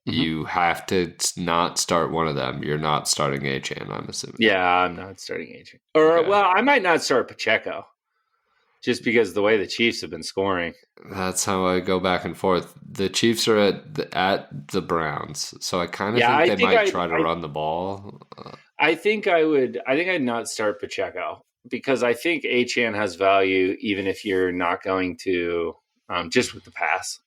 You have to not start one of them. You're not starting Achane, I'm assuming. Yeah, I'm not starting Achane. Well, I might not start Pacheco just because of the way the Chiefs have been scoring. That's how I go back and forth. The Chiefs are at the Browns, so I kind of think they might try to run the ball. I think I'd not start Pacheco because I think Achane has value even if you're not going to just with the pass.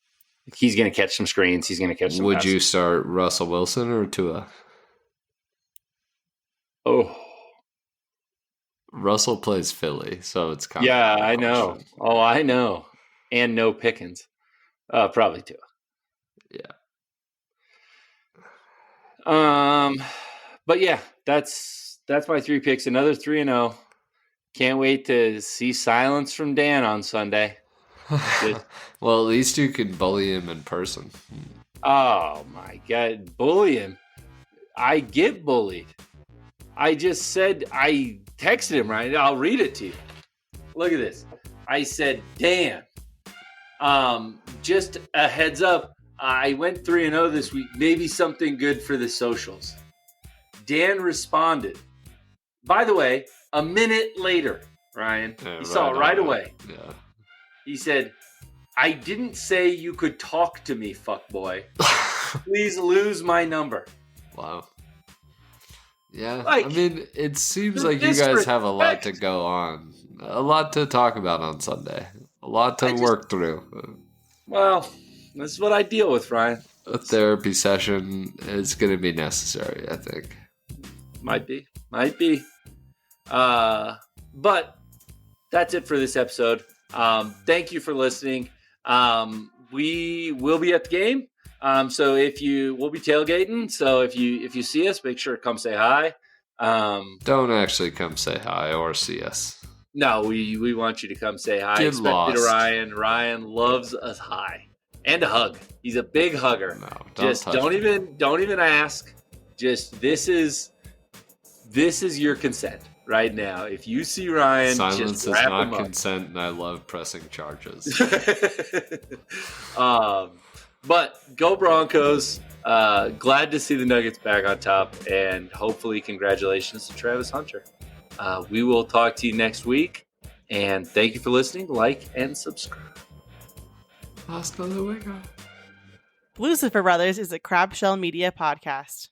He's going to catch some screens. He's going to catch some Would passes. You start Russell Wilson or Tua? Oh. Russell plays Philly, so it's kind of... Yeah, I know. Oh, I know. And no Pickens. Probably Tua. Yeah. But yeah, that's my 3 picks. Another 3-0. Can't wait to see silence from Dan on Sunday. Well, at least you can bully him in person. Oh my God, bully him! I get bullied. I just said I texted him, right? I'll read it to you. Look at this. I said, Dan, just a heads up. I went 3-0 this week. Maybe something good for the socials. Dan responded. By the way, a minute later, Ryan, he saw it right away. Yeah. He said, I didn't say you could talk to me, fuckboy. Please lose my number. Wow. Yeah, I mean, it seems like you guys have a lot to go on. A lot to talk about on Sunday. A lot to work through. Well, this is what I deal with, Ryan. A therapy session is going to be necessary, I think. Might be. But that's it for this episode. Thank you for listening. We will be at the game. So we'll be tailgating. So if you see us, make sure to come say hi. Don't actually come say hi or see us. No, we want you to come say hi. Get especially lost. to Ryan. Ryan loves a hi and a hug. He's a big hugger. No, don't even ask. Just this is your consent. Right now, if you see Ryan, silence just is wrap not him up. consent, and I love pressing charges. But go Broncos! Glad to see the Nuggets back on top, and hopefully, congratulations to Travis Hunter. We will talk to you next week, and thank you for listening. Like and subscribe. Hasta luego. Lucifer Brothers is a Crab Shell Media podcast.